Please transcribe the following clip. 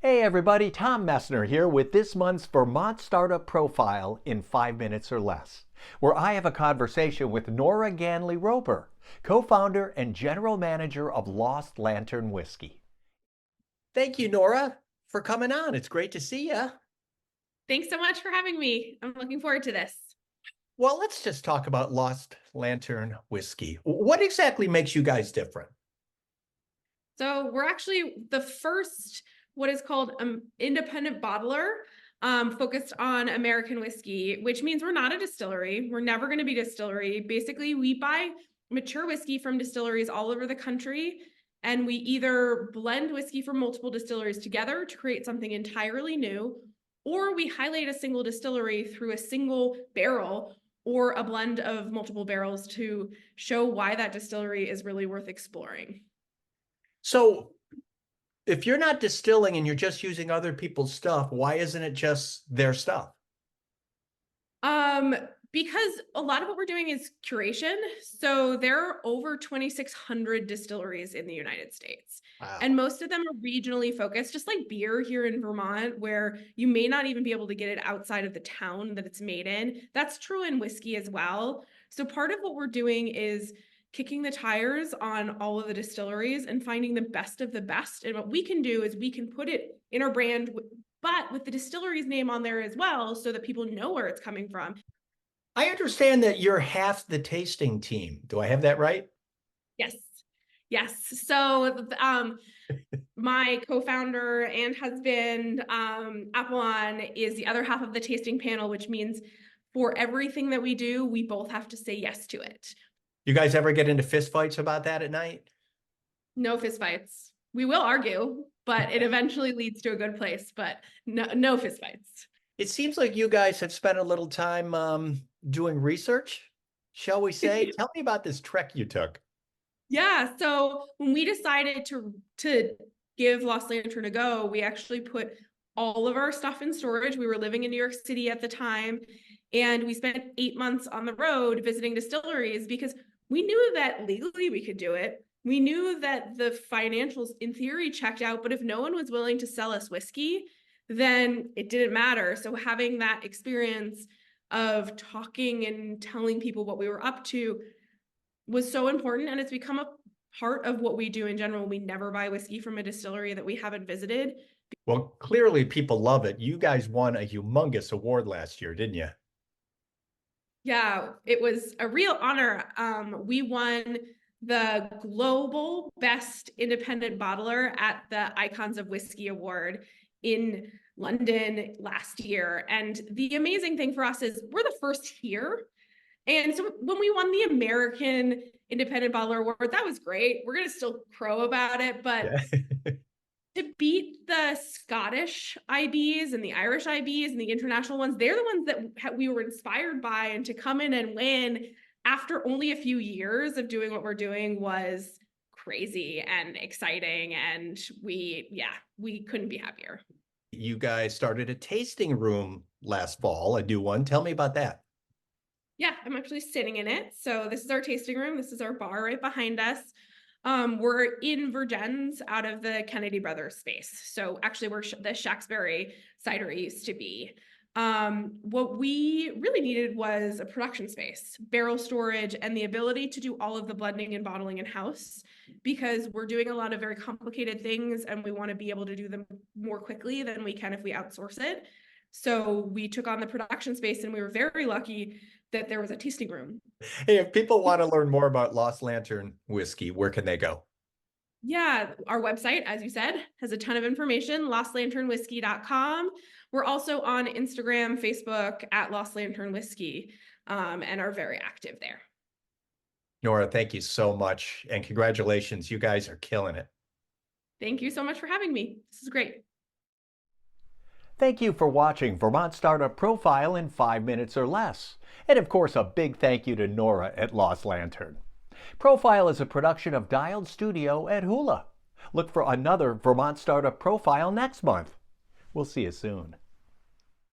Hey everybody, Tom Messner here with this month's Vermont Startup Profile in 5 minutes or less, where I have a conversation with Nora Ganley-Roper, co-founder and general manager of Lost Lantern Whiskey. Thank you, Nora, for coming on. It's great to see you. Thanks so much for having me. I'm looking forward to this. Well, let's just talk about Lost Lantern Whiskey. What exactly makes you guys different? So we're actually the first, what is called independent bottler, focused on American whiskey, which means we're not a distillery. We're never going to be a distillery. Basically, we buy mature whiskey from distilleries all over the country, and we either blend whiskey from multiple distilleries together to create something entirely new, or we highlight a single distillery through a single barrel or a blend of multiple barrels to show why that distillery is really worth exploring. So, if you're not distilling and you're just using other people's stuff, why isn't it just their stuff? Um, because a lot of what we're doing is curation. So there are over 2,600 distilleries in the United States. And Wow. most of them are regionally focused, just like beer here in Vermont, where you may not even be able to get it outside of the town that it's made in. That's true in whiskey as well. So part of what we're doing is kicking the tires on all of the distilleries and finding the best of the best. And what we can do is we can put it in our brand, but with the distillery's name on there as well, so that people know where it's coming from. I understand that you're half the tasting team. Do I have that right? Yes. Yes. So my co-founder and husband, Apollon, is the other half of the tasting panel, which means for everything that we do, we both have to say yes to it. You guys ever get into fistfights about that at night? No fistfights. We will argue, but it eventually leads to a good place, but no fistfights. It seems like you guys have spent a little time doing research, shall we say? Tell me about this trek you took. Yeah, so when we decided to give Lost Lantern a go, we actually put all of our stuff in storage. We were living in New York City at the time, and we spent 8 months on the road visiting distilleries because we knew that legally we could do it. We knew that the financials in theory checked out, but if no one was willing to sell us whiskey, then it didn't matter. So having that experience of talking and telling people what we were up to was so important, and it's become a part of what we do in general. We never buy whiskey from a distillery that we haven't visited. Well, clearly people love it. You guys won a humongous award last year, didn't you? Yeah, it was a real honor. We won the global best independent bottler at the Icons of Whiskey Award in London last year. And the amazing thing for us is we're the first here. And so when we won the American Independent Bottler Award, that was great. We're going to still crow about it, but Yeah. to beat the Scottish IBs and the Irish IBs and the international ones, they're the ones that we were inspired by. And to come in and win after only a few years of doing what we're doing was crazy and exciting. And we couldn't be happier. You guys started a tasting room last fall, a new one. Tell me about that. Yeah, I'm actually sitting in it. So this is our tasting room. This is our bar right behind us. We're in Vergennes out of the Kennedy Brothers space. So actually where the Shaftesbury cidery used to be. What we really needed was a production space, barrel storage, and the ability to do all of the blending and bottling in-house, because we're doing a lot of very complicated things and we want to be able to do them more quickly than we can if we outsource it. So we took on the production space, and we were very lucky that there was a tasting room. Hey, if people want to learn more about Lost Lantern Whiskey, where can they go? Yeah, our website, as you said, has a ton of information, lostlanternwhiskey.com. We're also on Instagram, Facebook at Lost Lantern Whiskey, and are very active there. Nora, thank you so much. And congratulations. You guys are killing it. Thank you so much for having me. This is great. Thank you for watching Vermont Startup Profile in 5 minutes or less. And of course, a big thank you to Nora at Lost Lantern. Profile is a production of Dialed Studio at Hula. Look for another Vermont Startup Profile next month. We'll see you soon.